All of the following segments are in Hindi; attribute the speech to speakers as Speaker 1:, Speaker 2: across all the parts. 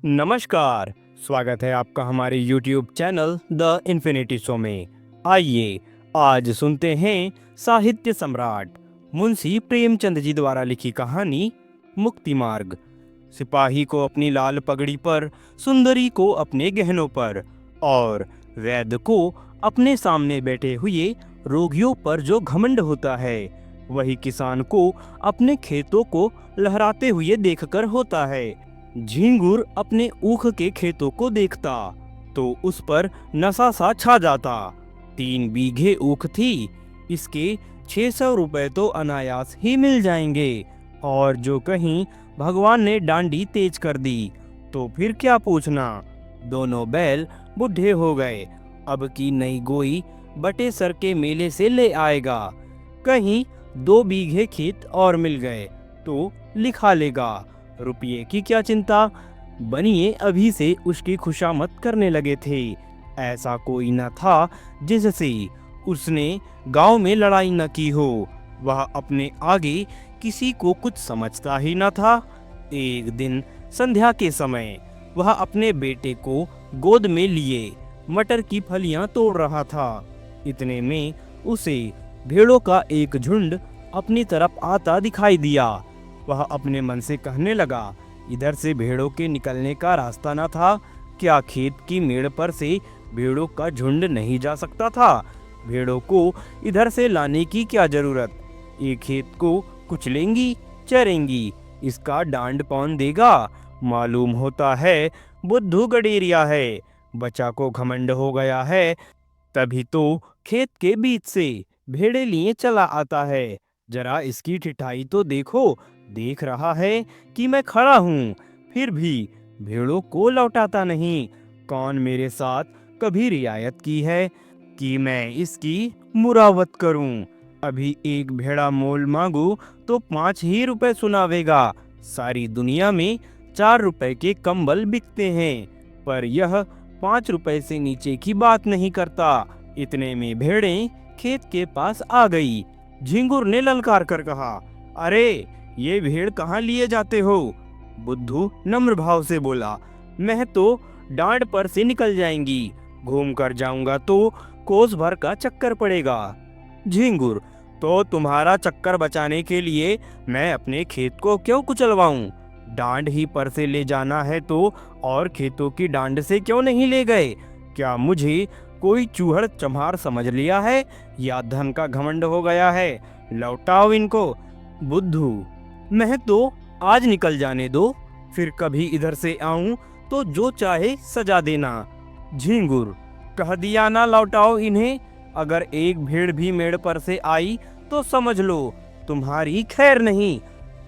Speaker 1: नमस्कार। स्वागत है आपका हमारे YouTube channel the infinity show में। आइए आज सुनते हैं साहित्य सम्राट मुंशी प्रेमचंद जी द्वारा लिखी कहानी मुक्ति मार्ग। सिपाही को अपनी लाल पगड़ी पर, सुंदरी को अपने गहनों पर और वैद्य को अपने सामने बैठे हुए रोगियों पर जो घमंड होता है, वही किसान को अपने खेतों को लहराते हुए देखकर होता है। झिंगुर अपने ऊख के खेतों को देखता तो उस पर नशा सा छा जाता। 3 बीघे ऊख थी, इसके 600 रुपए तो अनायास ही मिल जाएंगे, और जो कहीं भगवान ने डांडी तेज कर दी तो फिर क्या पूछना। दोनों बैल बुढ़े हो गए, अब की नई गोई बटे सर के मेले से ले आएगा। कहीं 2 बीघे खेत और मिल गए तो लिखा लेगा, रुपये की क्या चिंता। बनिए अभी से उसकी खुशामद करने लगे थे। ऐसा कोई न था जिससे उसने गांव में लड़ाई न की हो। वह अपने आगे किसी को कुछ समझता ही न था। एक दिन संध्या के समय वह अपने बेटे को गोद में लिए मटर की फलियां तोड़ रहा था। इतने में उसे भेड़ों का एक झुंड अपनी तरफ आता दिखाई दिया। वह अपने मन से कहने लगा, इधर से भेड़ों के निकलने का रास्ता न था क्या? खेत की मेड़ पर से भेड़ों का झुंड नहीं जा सकता था? भेड़ों को इधर से लाने की क्या जरूरत? ये खेत को कुचलेंगी, चरेंगी, इसका डांड कौन देगा? मालूम होता है बुद्धू गडेरिया है। बच्चा को घमंड हो गया है, तभी तो खेत के बीच से भेड़े लिए चला आता है। जरा इसकी ठिठाई तो देखो। देख रहा है कि मैं खड़ा हूँ, फिर भी भेड़ों को लौटाता नहीं। कौन मेरे साथ कभी रियायत की है कि मैं इसकी मुरावत करूँ? अभी एक भेड़ा मोल मांगू तो 5 ही रुपए सुनावेगा। सारी दुनिया में 4 रुपए के कंबल बिकते हैं, पर यह 5 रुपए से नीचे की बात नहीं करता। इतने में भेड़ें खेत के पास आ गई। झिंगुर ने ललकार कर कहा, अरे ये भेड़ कहाँ लिए जाते हो? बुद्धू नम्र भाव से बोला, मैं तो डांड पर से निकल जाएंगी, घूम कर जाऊंगा तो कोस भर का चक्कर पड़ेगा। झिंगुर, तो तुम्हारा चक्कर बचाने के लिए मैं अपने खेत को क्यों कुचलवाऊं? डांड ही पर से ले जाना है तो और खेतों की डांड से क्यों नहीं ले गए? क्या मुझे कोई चूहड़ चम्हार समझ लिया है, या धन का घमंड हो गया है? लौटाओ इनको। बुद्धू, मैं तो आज निकल जाने दो, फिर कभी इधर से आऊं तो जो चाहे सजा देना। झिंगुर, कह दिया ना लौटाओ इन्हें। अगर एक भेड़ भी मेड़ पर से आई तो समझ लो तुम्हारी खैर नहीं।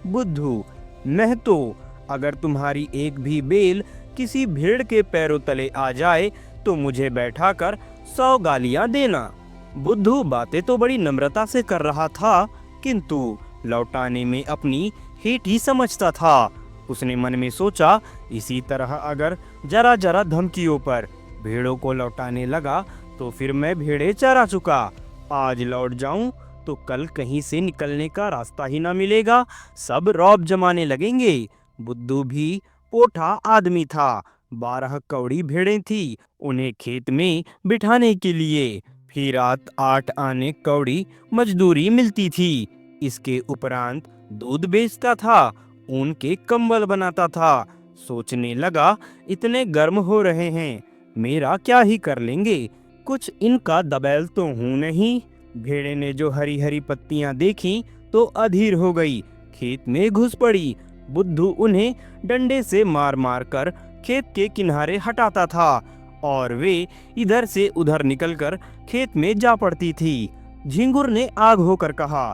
Speaker 1: बुद्धू, मैं तो अगर तुम्हारी एक भी बेल किसी भेड़ के पैरों तले आ जाए तो मुझे बैठाकर 100 गालियां देना। बुद्धू बातें तो बड़ी नम्रता से कर रहा था, किंतु लौटाने में अपनी हेठ ही समझता था। उसने मन में सोचा, इसी तरह अगर जरा जरा धमकियों पर भेड़ों को लौटाने लगा तो फिर मैं भेड़े चरा चुका। आज लौट जाऊं तो कल कहीं से निकलने का रास्ता ही ना मिलेगा, सब रौब जमाने लगेंगे। बुद्धू भी पोठा आदमी था। 12 कौड़ी भेड़ें थी उन्हें खेत में बिठाने के लिए, फिर 8 आने कौड़ी मजदूरी मिलती थी। इसके उपरांत दूध बेचता था, ऊन के कंबल बनाता था। सोचने लगा, इतने गर्म हो रहे हैं, मेरा क्या ही कर लेंगे, कुछ इनका दबैल तो हूं नहीं। भेड़े ने जो हरी हरी पत्तियां देखी तो अधीर हो गई, खेत में घुस पड़ी। बुद्धू उन्हें डंडे से मार मार कर खेत के किनारे हटाता था और वे इधर से उधर निकलकर खेत में जा पड़ती थी। झिंगुर ने आग होकर कहा,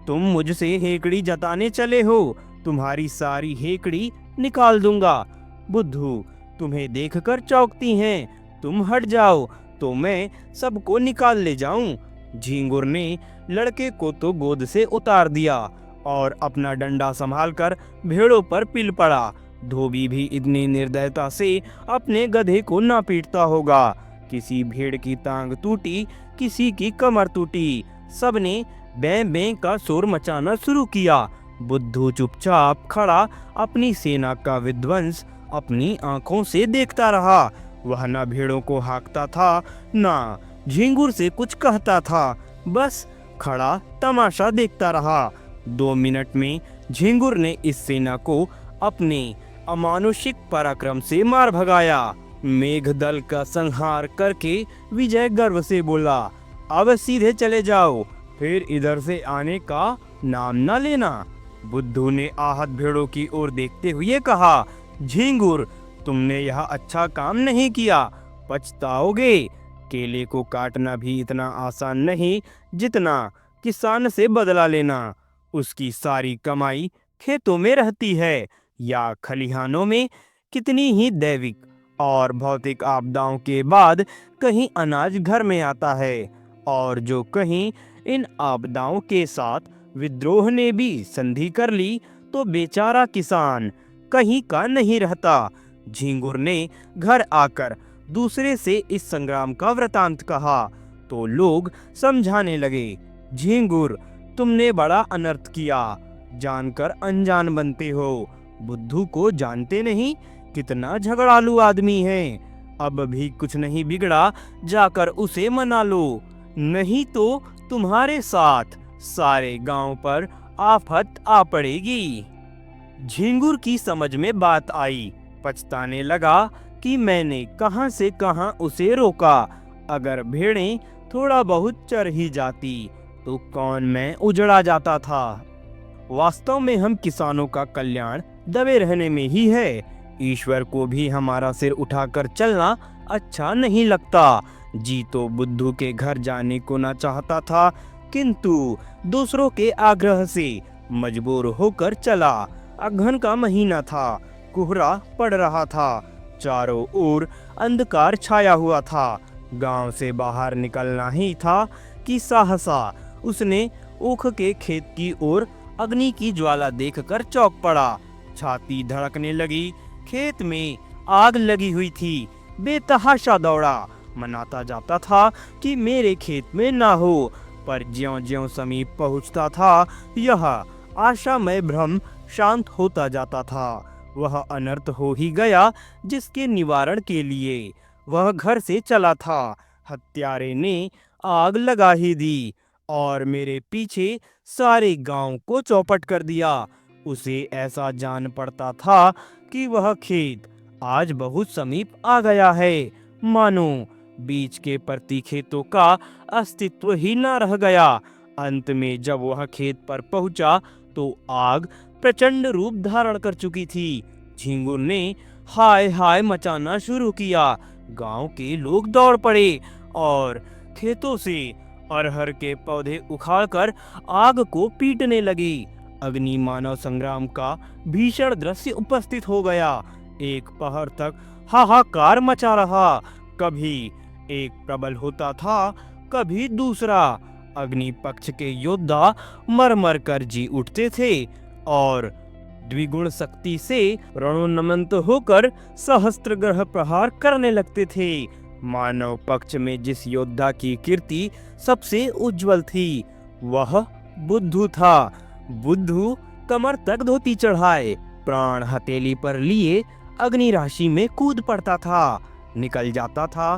Speaker 1: तुम मुझसे हेकड़ी जताने चले हो, तुम्हारी सारी हेकड़ी निकाल दूंगा। बुद्धू, तुम्हें देखकर चौंकती हैं, तुम हट जाओ तो मैं सबको निकाल ले जाऊं। झिंगुर ने लड़के को तो गोद से उतार दिया और अपना डंडा संभालकर भेड़ों पर पिल पड़ा। धोबी भी इतनी निर्दयता से अपने गधे को ना पीटता होगा। किसी भेड़ की टांग टूटी, किसी की कमर टूटी, सबने बें बें का शोर मचाना शुरू किया। बुद्धू चुपचाप खड़ा अपनी सेना का विध्वंस अपनी आंखों से देखता रहा। वह न भेड़ों को हाँकता था, न झिंगुर से कुछ कहता था, बस खड़ा तमाशा देखता रहा। 2 मिनट में झिंगुर ने इस सेना को अपने अमानुषिक पराक्रम से मार भगाया। मेघदल का संहार करके विजय गर्व से बोला, अब सीधे चले जाओ, फिर इधर से आने का नाम न लेना। बुद्धू ने आहत भेड़ों की ओर देखते हुए कहा, झिंगुर, तुमने यह अच्छा काम नहीं किया, पछताओगे। केले को काटना भी इतना आसान नहीं जितना किसान से बदला लेना। उसकी सारी कमाई खेतों में रहती है या खलिहानों में। कितनी ही दैविक और भौतिक आपदाओं के बाद कहीं अनाज घर में आता है, और जो कहीं इन आपदाओं के साथ विद्रोह ने भी संधि कर ली तो बेचारा किसान कहीं का नहीं रहता। झिंगुर ने घर आकर दूसरे से इस संग्राम का वृतांत कहा तो लोग समझाने लगे, झिंगुर, तुमने बड़ा अनर्थ किया, जानकर अनजान बनते हो। बुद्धू को जानते नहीं, कितना झगड़ालू आदमी है। अब भी कुछ नहीं बिगड़ा, जाकर उसे मना लो, नहीं तो तुम्हारे साथ सारे गांव पर आफत आ पड़ेगी। झिंगुर की समझ में बात आई। पछताने लगा कि मैंने कहां से कहां उसे रोका। अगर भेड़ें थोड़ा बहुत चर ही जाती तो कौन मैं उजड़ा जाता था। वास्तव में हम किसानों का कल्याण दबे रहने में ही है। ईश्वर को भी हमारा सिर उठाकर चलना अच्छा नहीं लगता। जी तो बुद्धू के घर जाने को ना चाहता था, किंतु दूसरों के आग्रह से मजबूर होकर चला। अगहन का महीना था, कोहरा पड़ रहा था, चारों ओर अंधकार छाया हुआ था। गांव से बाहर निकलना ही था कि सहसा उसने ऊख के खेत की ओर अग्नि की ज्वाला देखकर चौंक पड़ा। छाती धड़कने लगी। खेत में आग लगी हुई थी। बेतहाशा दौड़ा, मनाता जाता था कि मेरे खेत में ना हो, पर ज्यों-ज्यों समीप पहुंचता था यह आशामय भ्रम शांत होता जाता था। वह अनर्थ हो ही गया जिसके निवारण के लिए वह घर से चला था। हत्यारे ने आग लगा ही दी और मेरे पीछे सारे गांव को चौपट कर दिया। उसे ऐसा जान पड़ता था कि वह खेत आज बहुत समीप आ गया है, मानो बीच के प्रति खेतों का अस्तित्व ही न रह गया। अंत में जब वह खेत पर पहुंचा तो आग प्रचंड रूप धारण कर चुकी थी। झिंगुर ने हाय हाय मचाना शुरू किया। गांव के लोग दौड़ पड़े और खेतों से अरहर के पौधे उखाड़कर आग को पीटने लगे। अग्नि मानव संग्राम का भीषण दृश्य उपस्थित हो गया। एक पहर तक हाहाकार मचा रहा। कभी एक प्रबल होता था, कभी दूसरा। अग्नि पक्ष के योद्धा मर कर जी उठते थे और द्विगुण शक्ति से रणोन्मत्त होकर सहस्त्र ग्रह प्रहार करने लगते थे। मानव पक्ष में जिस योद्धा की कीर्ति सबसे उज्जवल थी वह बुद्धू था। बुद्धू कमर तक धोती चढ़ाए, प्राण हथेली पर लिए अग्नि राशि में कूद पड़ता था, निकल जाता था।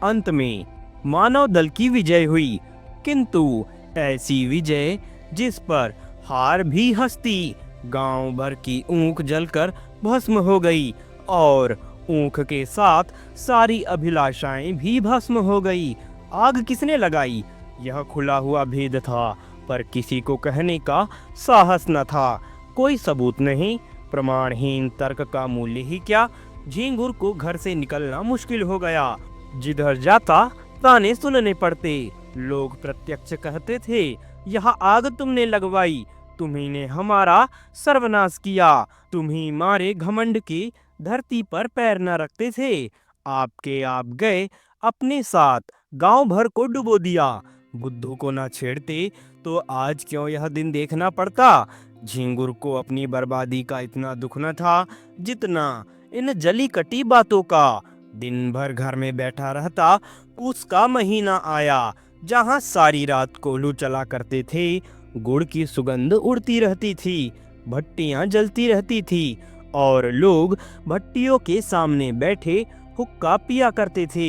Speaker 1: अंत में मानव दल की विजय हुई, किंतु ऐसी विजय जिस पर हार भी हंसती। गांव भर की ऊख जलकर भस्म हो गई और ऊख के साथ सारी अभिलाषाएं भी भस्म हो गई। आग किसने लगाई, यह खुला हुआ भेद था, पर किसी को कहने का साहस न था। कोई सबूत नहीं, प्रमाणहीन तर्क का मूल्य ही क्या। झिंगुर को घर से निकलना मुश्किल हो गया। जिधर जाता ताने सुनने पड़ते। लोग प्रत्यक्ष कहते थे, यह आग तुमने लगवाई, तुम्ही ने हमारा सर्वनाश किया। तुम्ही मारे घमंड की धरती पर पैर न रखते थे। आपके आप गए, अपने साथ गांव भर को डुबो दिया। बुद्धू को न छेड़ते तो आज क्यों यह दिन देखना पड़ता। झिंगुर को अपनी बर्बादी का इतना दुख न था जितना इन जली कटी बातों का। दिन भर घर में बैठा रहता। पूस का महीना आया, जहां सारी रात कोल्हू चला करते थे। गुड़ की सुगंध उड़ती रहती थी, भट्टियां जलती रहती थी और लोग भट्टियों के सामने बैठे हुक्का पिया करते थे।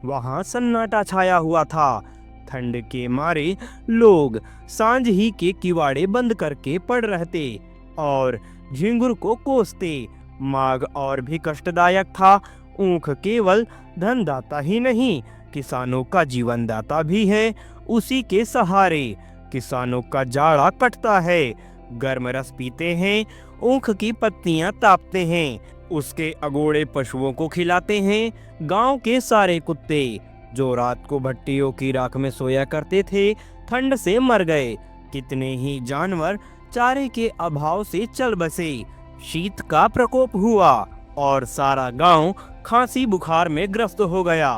Speaker 1: वहां सन्नाटा छाया हुआ था। ठंड के मारे लोग सांझ ही के किवाड़े बंद करके पड़ रहते और झिंगुर को कोसते। माघ और भी कष्टदायक था। ऊख केवल धनदाता ही नहीं, किसानों का जीवन दाता भी है। उसी के सहारे किसानों का जाड़ा कटता है। गर्म रस पीते हैं, ऊख की पत्तियां तापते हैं, उसके अगोड़े पशुओं को खिलाते हैं। गांव के सारे कुत्ते जो रात को भट्टियों की राख में सोया करते थे, ठंड से मर गए। कितने ही जानवर चारे के अभाव से चल बसे। शीत का प्रकोप हुआ और सारा गांव खांसी बुखार में ग्रस्त हो गया।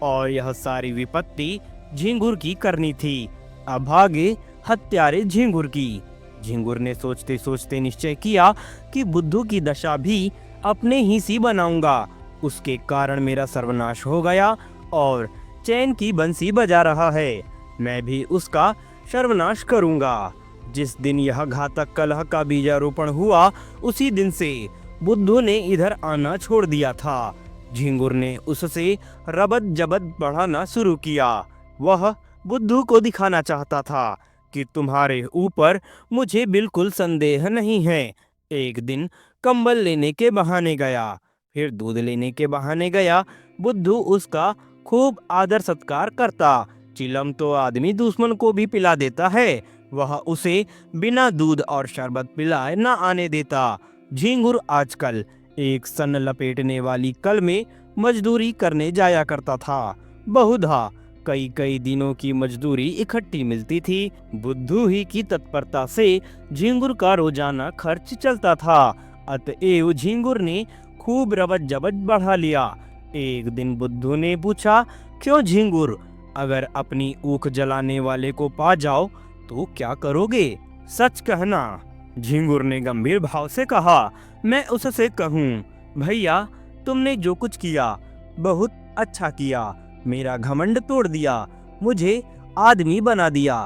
Speaker 1: और यह सारी विपत्ति झिंगुर की करनी थी। अभागे हत्यारे झिंगुर की। झिंगुर ने सोचते सोचते निश्चय किया कि बुद्धू की दशा भी अपने ही सी बनाऊंगा। उसके कारण मेरा सर्वनाश हो गया और चैन की बंसी बजा रहा है। मैं भी उसका सर्वनाश करूंगा। जिस दिन यह घातक कलह का बीजारोपण हुआ, उसी दिन से बुद्धू ने इधर आना छोड़ दिया था। झिंगुर ने उससे रबत जबत बढ़ाना शुरू किया। वह बुद्धू को दिखाना चाहता था कि तुम्हारे ऊपर मुझे बिल्कुल संदेह नहीं है। एक दिन कंबल लेने के बहाने गया, फिर दूध लेने के बहाने गया। बुद्धू उसका खूब आदर सत्कार करता। चिलम तो आदमी दुश्मन को भी पिला देता है, वह उसे बिना दूध और शरबत पिलाए न आने देता। झिंगुर आजकल एक सन लपेटने वाली कल में मजदूरी करने जाया करता था। बहुधा कई कई दिनों की मजदूरी इकट्ठी मिलती थी। बुद्धू ही की तत्परता से झिंगुर का रोजाना खर्च चलता था। अतएव झिंगुर ने खूब रबत जबत बढ़ा लिया। एक दिन बुद्धू ने पूछा, क्यों झिंगुर, अगर अपनी ऊख जलाने वाले को पा जाओ तो क्या करोगे? सच कहना। झिंगुर ने गंभीर भाव से कहा, मैं उससे कहूँ, भैया तुमने जो कुछ किया बहुत अच्छा किया। मेरा घमंड तोड़ दिया, मुझे आदमी बना दिया।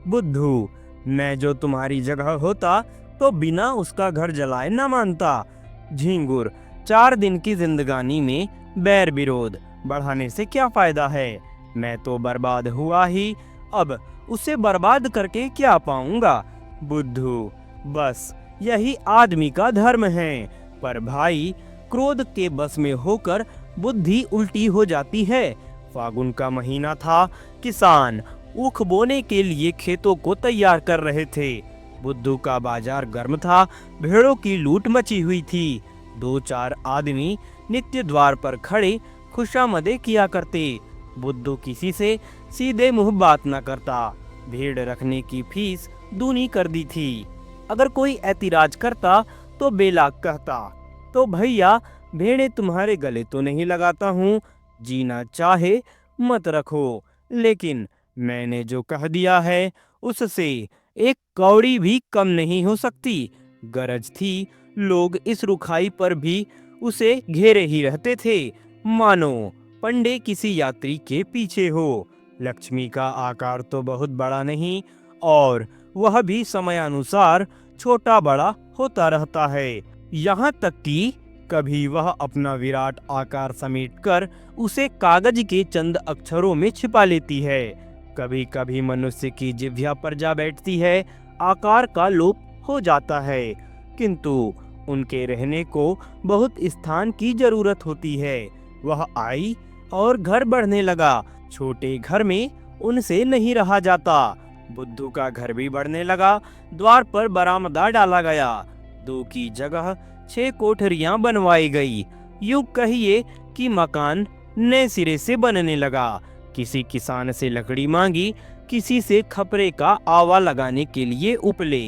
Speaker 1: बुद्धू, मैं जो तुम्हारी जगह होता तो बिना उसका घर जलाए न मानता। झिंगुर, 4 दिन की जिंदगानी में बैर विरोध बढ़ाने से क्या फायदा है? मैं तो बर्बाद हुआ ही, अब उसे बर्बाद करके क्या पाऊंगा? बुद्धू, बस यही आदमी का धर्म है। पर भाई, क्रोध के बस में होकर बुद्धि उल्टी हो जाती है। फागुन का महीना था। किसान ऊख बोने के लिए खेतों को तैयार कर रहे थे। बुद्धू का बाजार गर्म था। भेड़ों की लूट मची हुई थी। 2-4 आदमी नित्य द्वार पर खड़े खुशामदे किया करते। बुद्धू किसी से सीधे मुंह बात न करता। भेड़ रखने की फीस दूनी कर दी थी। अगर कोई ऐतिराज करता तो बेलाग कहता, तो भैया भेड़ें तुम्हारे गले तो नहीं लगाता हूँ, जीना चाहे मत रखो। लेकिन मैंने जो कह दिया है उससे एक कौड़ी भी कम नहीं हो सकती। गरज थी, लोग इस रुखाई पर भी उसे घेरे ही रहते थे, मानो पंडे किसी यात्री के पीछे हो। लक्ष्मी का आकार तो बहुत बड़ा नहीं और वह भी समयानुसार छोटा बड़ा होता रहता है। यहाँ तक कि कभी वह अपना विराट आकार समेटकर उसे कागज के चंद अक्षरों में छिपा लेती है। कभी कभी मनुष्य की जिह्वा पर जा बैठती है, आकार का लोप हो जाता है, किंतु उनके रहने को बहुत स्थान की जरूरत होती है। वह आई और घर बढ़ने लगा। छोटे घर में उनसे नहीं रहा जाता। बुद्धू का घर भी बढ़ने लगा। द्वार पर बरामदा डाला गया। 2 की जगह 6 कोठरियां बनवाई गई। यूं कहिए कि मकान नए सिरे से बनने लगा। किसी किसान से लकड़ी मांगी, किसी से खपरे का आवा लगाने के लिए उपले,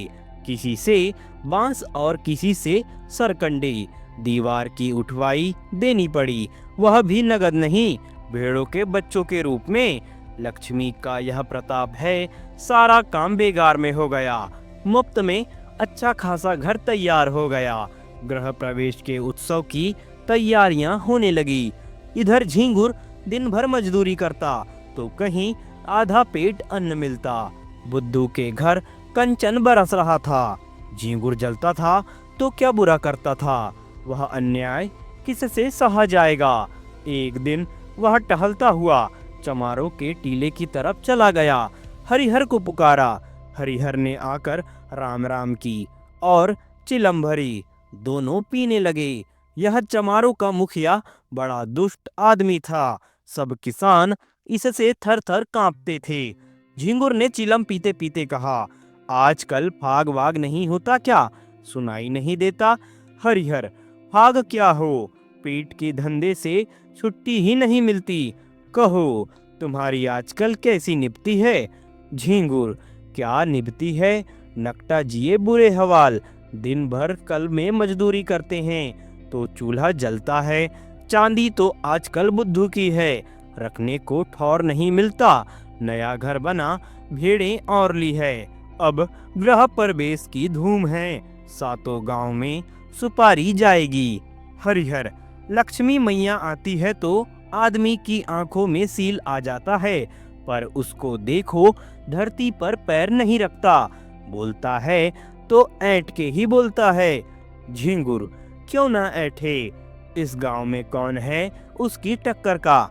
Speaker 1: किसी से बांस और किसी से सरकंडे। दीवार की उठवाई देनी पड़ी, वह भी नगद नहीं, भेड़ों के बच्चों के रूप में। लक्ष्मी का यह प्रताप है, सारा काम बेगार में हो गया। मुफ्त में अच्छा खासा घर तैयार हो गया। गृह प्रवेश के उत्सव की तैयारियां होने लगी। इधर झिंगुर दिन भर मजदूरी करता तो कहीं आधा पेट अन्न मिलता। बुद्धू के घर कंचन बरस रहा था। झिंगुर जलता था तो क्या बुरा करता था। वह अन्याय किससे सहा जाएगा। एक दिन वह टहलता हुआ चमारों के टीले की तरफ चला गया। हरिहर को पुकारा। हरिहर ने आकर राम राम की और चिलम भरी। दोनों पीने लगे। यह चमारों का मुखिया बड़ा दुष्ट आदमी था। सब किसान इससे थर थर कांपते थे। झिंगुर ने चिलम पीते पीते कहा, आजकल फाग वाग नहीं होता क्या? सुनाई नहीं देता। हरिहर, फाग क्या हो? पेट के धंधे से छुट्टी ही नहीं मिलती। कहो, तुम्हारी आजकल कैसी निपटी है? झिंगुर, क्या निपटी है? नकटा जिए बुरे हवाल। दिन भर कल में मजदूरी करते हैं तो चूल्हा जलता है। चांदी तो आजकल बुद्धू की है, रखने को ठौर नहीं मिलता। नया घर बना, भेड़ें और ली है। अब गृह प्रवेश की धूम है। सातों गांव में सुपारी जाएगी। हरिहर, लक्ष्मी मैया आती है तो आदमी की आंखों में सील आ जाता है, पर उसको देखो धरती पर पैर नहीं रखता। बोलता है तो ऐंठ के ही बोलता है। झिंगुर, क्यों ना ऐठे? इस गांव में कौन है उसकी टक्कर का?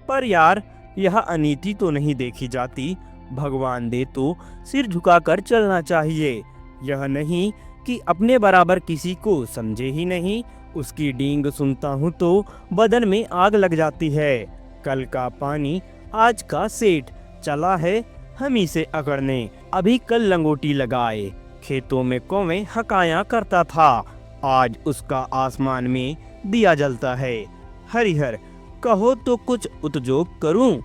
Speaker 1: पर यार, यह अनीति तो नहीं देखी जाती। भगवान दे तो सिर झुकाकर चलना चाहिए। यह नहीं कि अपने बराबर किसी को समझे ही नहीं। उसकी डींग सुनता हूँ तो बदन में आग लग जाती है। कल का पानी आज का सेठ चला है हम ही से अकड़ने। अभी कल लंगोटी लगाए, खेतों में कौवे हकाया करता था। आज उसका आसमान में दिया जलता है। हरिहर, कहो तो कुछ उद्योग करूं?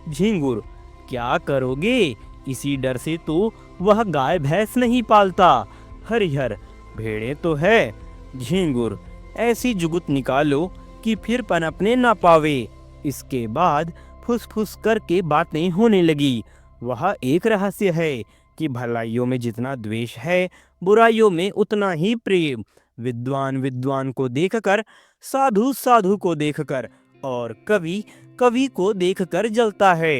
Speaker 1: झिंगुर, क्या करोगे? इसी डर से तो वह गाय भैंस नहीं पालता। हरिहर, भेड़े तो है। झिंगुर, ऐसी जुगुत निकालो कि फिर पनपने ना पावे। इसके बाद फुसफुस करके बातें होने लगी। वह एक रहस्य है कि भलाइयों में जितना द्वेष है, बुराइयों में उतना ही प्रेम। विद्वान विद्वान को देखकर, साधु साधु को देखकर और कवि कवि को देखकर जलता है।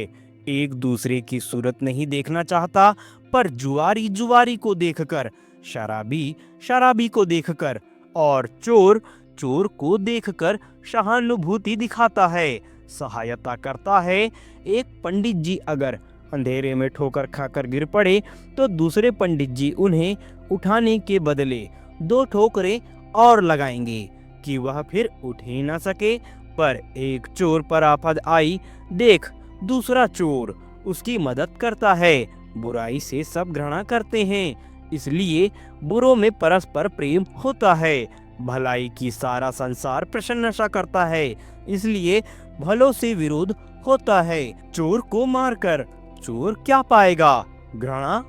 Speaker 1: एक दूसरे की सूरत नहीं देखना चाहता, पर जुआरी जुआरी को देखकर, शराबी शराबी को देखकर और चोर चोर को देखकर सहानुभूति दिखाता है, सहायता करता है। एक पंडित जी अगर अंधेरे में ठोकर खाकर गिर पड़े तो दूसरे पंडित जी उन्हें उठाने के बदले 2 ठोकरें और लगाएंगे कि वह फिर उठ ही ना सके। पर एक चोर पर आफत आई, देख दूसरा चोर उसकी मदद करता है। बुराई से सब घृणा करते हैं, इसलिए बुरों में परस्पर प्रेम होता है। भलाई की सारा संसार प्रशंसा करता है, इसलिए भलों से विरोध होता है। चोर को मारकर चोर क्या पाएगा? घृणा।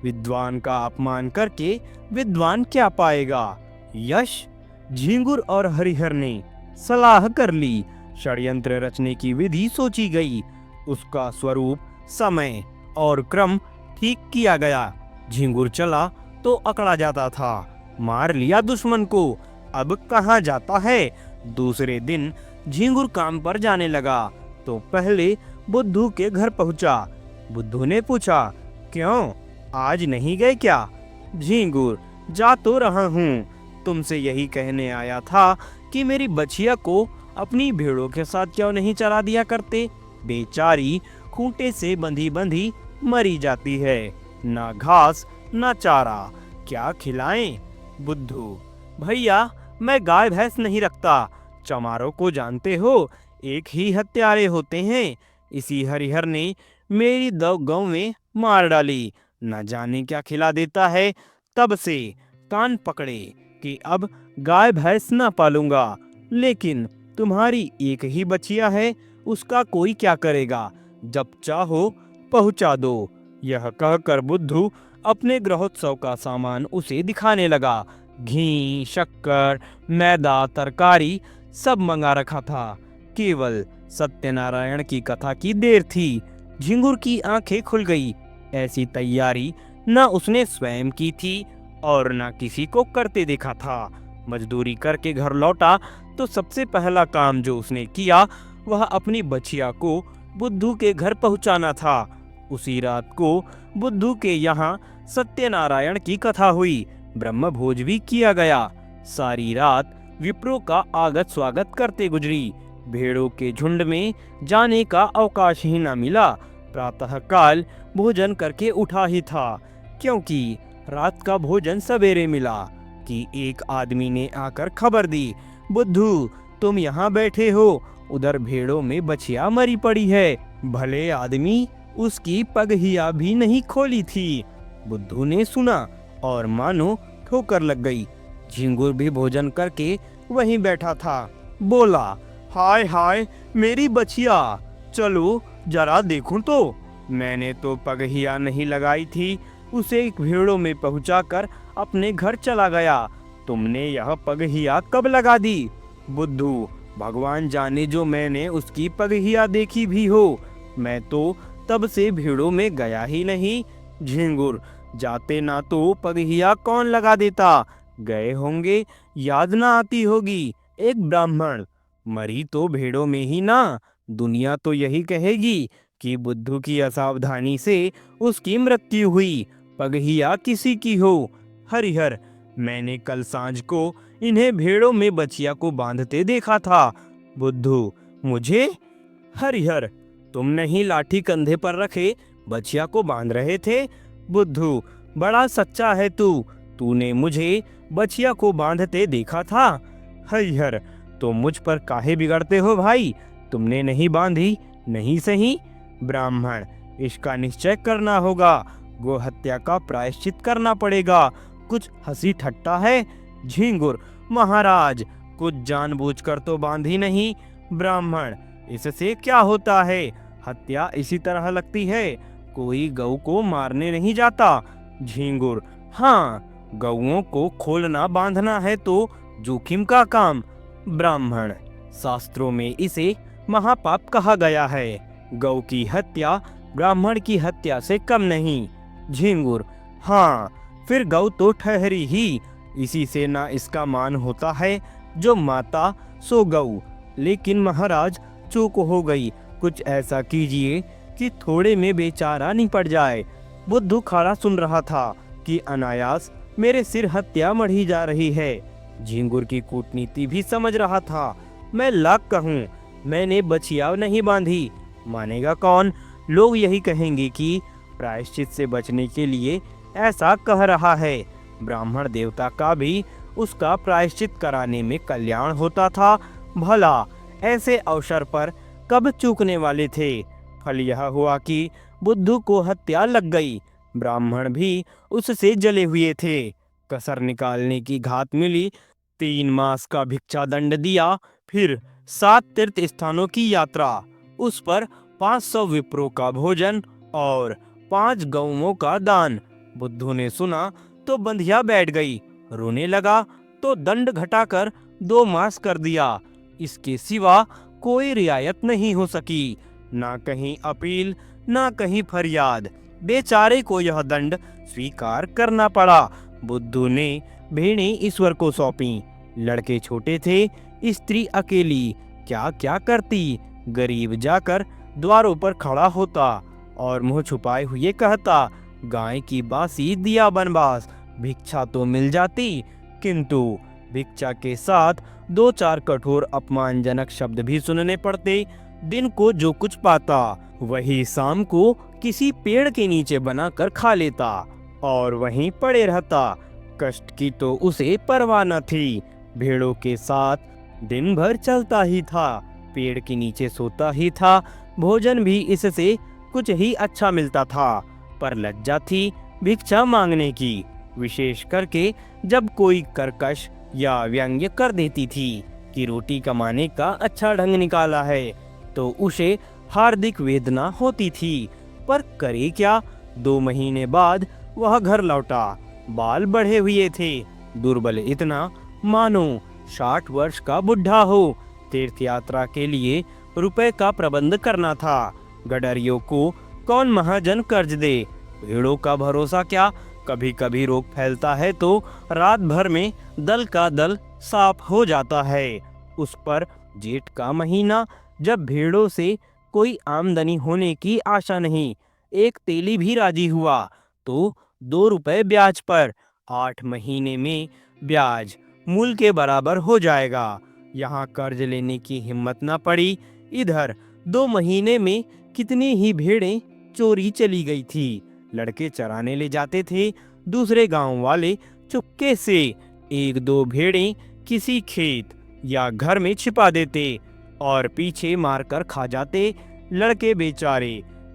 Speaker 1: विद्वान का अपमान करके विद्वान क्या पाएगा? यश। झिंगुर और हरिहर ने सलाह कर ली। षड्यंत्र रचने की विधि सोची गई। उसका स्वरूप, समय और क्रम ठीक किया गया। झिंगुर चला तो अकड़ा जाता था, मार लिया दुश्मन को, अब कहाँ जाता है। दूसरे दिन झिंगुर काम पर जाने लगा तो पहले बुद्धू के घर पहुंचा। बुद्धू ने पूछा, क्यों, आज नहीं गए क्या? झिंगुर, जा तो रहा हूँ, तुमसे यही कहने आया था कि मेरी बछिया को अपनी भेड़ों के साथ क्यों नहीं चरा दिया करते। बेचारी खूंटे से बंधी बंधी मरी जाती है, ना घास ना चारा, क्या खिलाएं? बुद्धू, भैया मैं गाय भैंस नहीं रखता। चमारों को जानते हो, एक ही हत्यारे होते हैं। इसी हरिहर ने मेरी 2 गौवें मार डाली, न जाने क्या खिला देता है। तब से कान पकड़े कि अब गाय भैंस ना पालूंगा। लेकिन तुम्हारी एक ही बचिया है, उसका कोई क्या करेगा? जब चाहो पहुंचा दो। यह कहकर बुद्धू अपने गृहोत्सव का सामान उसे दिखाने लगा। घी, शक्कर, मैदा, तरकारी सब मंगा रखा था। केवल सत्यनारायण की कथा की देर थी। झिंगुर की आंखें खुल गई। ऐसी तैयारी न उसने स्वयं की थी और न किसी को करते देखा था। मजदूरी करके घर लौटा तो सबसे पहला काम जो उसने किया वह अपनी बछिया को बुद्धू के घर पहुंचाना था। उसी रात को बुद्धू के यहाँ सत्यनारायण की कथा हुई। ब्रह्म भोज भी किया गया। सारी रात विप्रों का आगत स्वागत करते गुजरी। भेड़ों के झुंड में जाने का अवकाश ही न मिला। प्रातःकाल भोजन करके उठा ही था, क्योंकि रात का भोजन सवेरे मिला कि एक आदमी ने आकर खबर दी, बुद्धू तुम यहाँ बैठे हो, उधर भेड़ों में बछिया मरी पड़ी है। भले आदमी उसकी पगहिया भी नहीं खोली थी। बुद्धू ने सुना और मानो ठोकर लग गई। झिंगुर भी भोजन करके वहीं बैठा था। बोला, हाय हाय मेरी बछिया, चलो जरा देखूं तो। मैंने तो पगहिया नहीं लगाई थी, उसे भेड़ों में पहुंचाकर अपने घर चला गया। तुमने यह पगहिया कब लगा दी? बुद्धू, भगवान जाने जो मैंने उसकी पगहिया देखी भी हो, मैं तो तब से भेड़ों में गया ही नहीं। झिंगुर, जाते ना तो पगहिया कौन लगा देता, गए होंगे याद ना आती होगी। एक ब्राह्मण, मरी तो भेड़ों में ही ना, दुनिया तो यही कहेगी कि बुद्धू की असावधानी से उसकी मृत्यु हुई, पगहिया किसी की हो। हरिहर, मैंने कल सांझ को इन्हें भेड़ों में बछिया को बांधते देखा था। बुद्धू, मुझे? हरिहर, तुम नहीं लाठी कंधे पर रखे बछिया को बांध रहे थे? बुद्धू, बड़ा सच्चा है तू, तूने मुझे बछिया को बांधते देखा था। हरिहर, तुम मुझ पर काहे बिगड़ते हो भाई, तुमने नहीं बांधी, नहीं सही। ब्राह्मण, इसका निश्चय करना होगा, गो हत्या का प्रायश्चित करना पड़ेगा। कुछ हंसी ठट्टा है? झिंगुर, महाराज कुछ जानबूझकर तो बांधी नहीं। ब्राह्मण, इससे क्या होता है, हत्या इसी तरह लगती है, कोई गऊ को मारने नहीं जाता। झिंगुर, हाँ, गऊओं को खोलना बांधना है तो जोखिम का काम। ब्राह्मण, शास्त्रों में इसे महापाप कहा गया है, गौ की हत्या ब्राह्मण की हत्या से कम नहीं। झिंगुर, हाँ, फिर गौ तो ठहरी ही, इसी से ना इसका मान होता है, जो माता सो गऊ। लेकिन महाराज चूक हो गई, कुछ ऐसा कीजिए कि थोड़े में बेचारा निपट जाए। बुद्धू खड़ा सुन रहा था कि अनायास मेरे सिर हत्या मढ़ी जा रही है। झिंगुर की कूटनीति भी समझ रहा था। मैं लाख कहूँ, मैंने बछिया नहीं बांधी, मानेगा कौन? लोग यही कहेंगे कि प्रायश्चित से बचने के लिए ऐसा कह रहा है। ब्राह्मण देवता का भी उसका प्रायश्चित कराने में कल्याण होता था। भला ऐसे अवसर पर कब चूकने वाले थे? फल यह हुआ कि बुद्धू को हत्या लग गई। ब्राह्मण भी उससे जले हुए थे। कसर निकालने की घात मिली। 3 मास का भिक्षा दंड दिया, फिर 7 तीर्थ स्थानों की यात्रा, उस पर 500 विप्रों का भोजन और 5 गौओं का दान। बुद्धू ने सुना तो बंधिया बैठ गई, रोने लगा तो दंड घटाकर 2 मास कर दिया। इसके सिवा कोई रियायत नहीं हो सकी, ना कहीं अपील ना कहीं फरियाद। बेचारे को यह दंड स्वीकार करना पड़ा। बुद्धू ने भेड़ें ईश्वर को सौंपी। लड़के छोटे थे, स्त्री अकेली, क्या क्या करती। गरीब जाकर द्वारों पर खड़ा होता और मुंह छुपाए हुए कहता, गाय की बासी दिया बनबास, भिक्षा तो मिल जाती। किंतु भिक्षा के साथ 2-4 कठोर अपमानजनक शब्द भी सुनने पड़ते। दिन को जो कुछ पाता वही शाम को किसी पेड़ के नीचे बनाकर खा लेता और वहीं पड़े रहता। कष्ट की तो उसे परवाह न थी। भेड़ों के साथ दिन भर चलता ही था, पेड़ के नीचे सोता ही था। भोजन भी इससे कुछ ही अच्छा मिलता था, पर लज्जा थी भिक्षा मांगने की, विशेष करके जब कोई कर्कश या व्यंग्य कर देती थी कि रोटी कमाने का अच्छा ढंग निकाला है, तो उसे हार्दिक वेदना होती थी। पर करे क्या, 2 महीने बाद वह घर लौटा। बाल बढ़े हुए थे, दुर्बल इतना मानो 60 वर्ष का बुढ़ा हो। तीर्थ यात्रा के लिए रुपए का प्रबंध करना था। गडरियों को कौन महाजन कर्ज दे? भेड़ों का भरोसा क्या, कभी कभी रोग फैलता है तो रात भर में दल का दल साफ हो जाता है। उस पर जेठ का महीना, जब भेड़ों से कोई आमदनी होने की आशा नहीं, एक तेली भी राजी हुआ तो 2 रुपए ब्याज पर, 8 महीने में ब्याज, मूल के बराबर हो जाएगा। यहाँ कर्ज लेने की हिम्मत ना पड़ी। इधर 2 महीने में कितनी ही भेड़ें चोरी चली गई थी। लड़के चराने ले जाते थे, दूसरे गांव वाले चुपके से 1-2 भेड़ें किसी खेत या घर में छिपा देते और पीछे मारकर खा जाते। लड़के बेचारे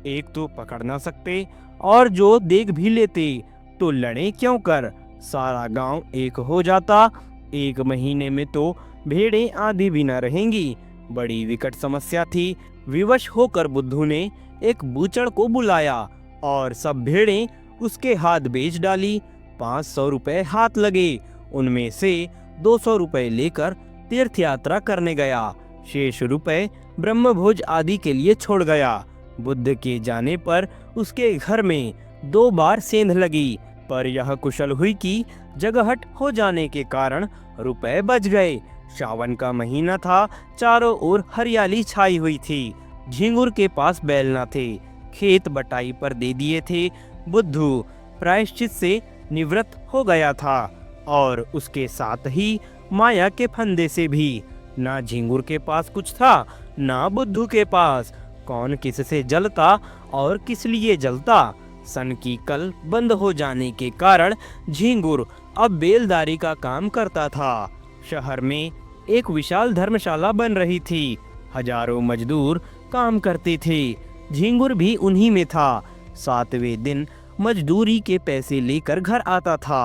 Speaker 1: एक तो पकड़ ना सकते और जो देख भी लेते तो लड़े क्यों कर, सारा गांव एक हो जाता। 1 महीने में तो भेड़ें आधी भी न रहेंगी। बड़ी विकट समस्या थी। विवश होकर बुद्धू ने एक बूचड़ को बुलाया और सब भेड़ें उसके हाथ बेच डाली। 500 रुपए हाथ लगे। उनमें से 200 रुपए लेकर तीर्थ यात्रा करने गया। शेष रुपए ब्रह्मभोज आदि के लिए छोड़ गया। बुद्ध के जाने पर उसके घर में 2 बार सेंध लगी, पर यह कुशल हुई कि जगहट हो जाने के कारण रुपए बच गए। सावन का महीना था, चारों ओर हरियाली छाई हुई थी। झिंगुर के पास बैल न थे, खेत बटाई पर दे दिए थे। बुद्धू प्रायश्चित से निवृत्त हो गया था और उसके साथ ही माया के फंदे से भी। ना झिंगुर के पास कुछ था, ना बुद्धू के पास। कौन किससे जलता और किस लिए जलता। सन की कल बंद हो जाने के कारण झिंगुर अब बेलदारी का काम करता था। शहर में एक विशाल धर्मशाला बन रही थी। हजारों मजदूर काम करते थे। झिंगुर भी उन्हीं में था। 7वें दिन मजदूरी के पैसे लेकर घर आता था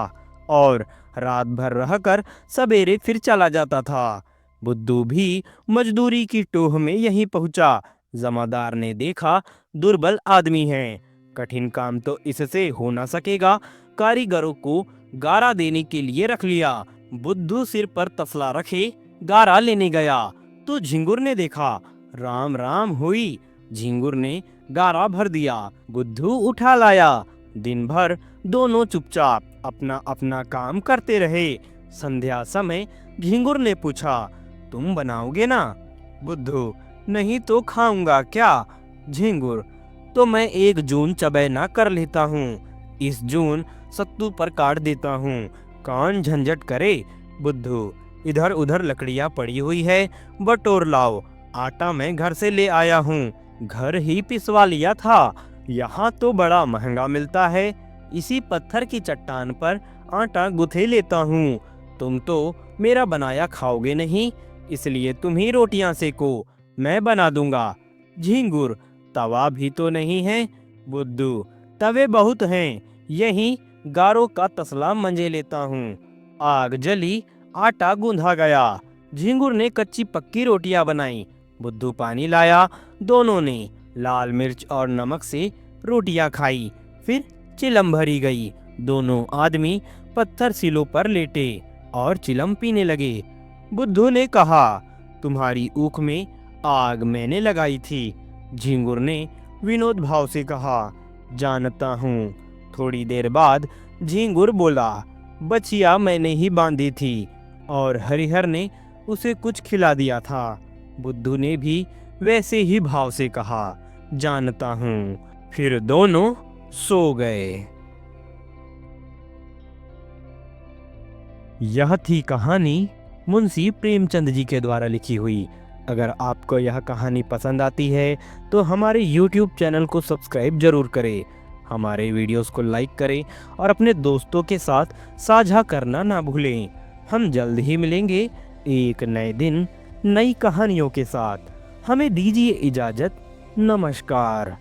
Speaker 1: और रात भर रहकर सवेरे फिर चला जाता था। बुद्धू भी मजदूरी की टोह में यहीं पहुंचा। जमादार ने देखा दुर्बल आदमी है, कठिन काम तो इससे हो ना सकेगा। कारीगरों को गारा देने के लिए रख लिया। बुद्धू सिर पर तसला रखे गारा लेने गया तो झिंगुर ने देखा। राम राम हुई। झिंगुर ने गारा भर दिया, बुद्धू उठा लाया। दिन भर दोनों चुपचाप अपना अपना काम करते रहे। संध्या समय झिंगुर ने पूछा, तुम बनाओगे ना? बुद्धू, नहीं तो खाऊंगा क्या? झिंगुर, तो मैं 1 जून चबैना कर लेता हूँ। इस जून सत्तू पर काट देता हूँ, कौन झंझट करे। बुद्धू, इधर उधर लकड़ियाँ पड़ी हुई है, बटोर लाओ। आटा मैं घर से ले आया हूँ, घर ही पिसवा लिया था। यहाँ तो बड़ा महंगा मिलता है। इसी पत्थर की चट्टान पर आटा गुथे लेता हूँ। तुम तो मेरा बनाया खाओगे नहीं, इसलिए तुम ही रोटियां सेको, मैं बना दूंगा। झिंगुर, तवा भी तो नहीं है। बुद्धू, तवे बहुत हैं, यही गारों का तसला मंजे लेता हूँ। आग जली, आटा गूंधा गया। झिंगुर ने कच्ची पक्की रोटियां बनाई, बुद्धू पानी लाया। दोनों ने लाल मिर्च और नमक से रोटियां खाई। फिर चिलम भरी गई। दोनों आदमी पत्थर सिलों पर लेटे और चिलम पीने लगे। बुद्धू ने कहा, तुम्हारी ऊख में आग मैंने लगाई थी। झिंगुर ने विनोद भाव से कहा, जानता हूँ। थोड़ी देर बाद झिंगुर बोला, बछिया मैंने ही बांधी थी और हरिहर ने उसे कुछ खिला दिया था। बुद्धू ने भी वैसे ही भाव से कहा, जानता हूँ। फिर दोनों सो गए। यह थी कहानी मुंशी प्रेमचंद जी के द्वारा लिखी हुई। अगर आपको यह कहानी पसंद आती है तो हमारे YouTube चैनल को सब्सक्राइब जरूर करें, हमारे वीडियोस को लाइक करें और अपने दोस्तों के साथ साझा करना ना भूलें। हम जल्द ही मिलेंगे एक नए दिन नई कहानियों के साथ। हमें दीजिए इजाज़त। नमस्कार।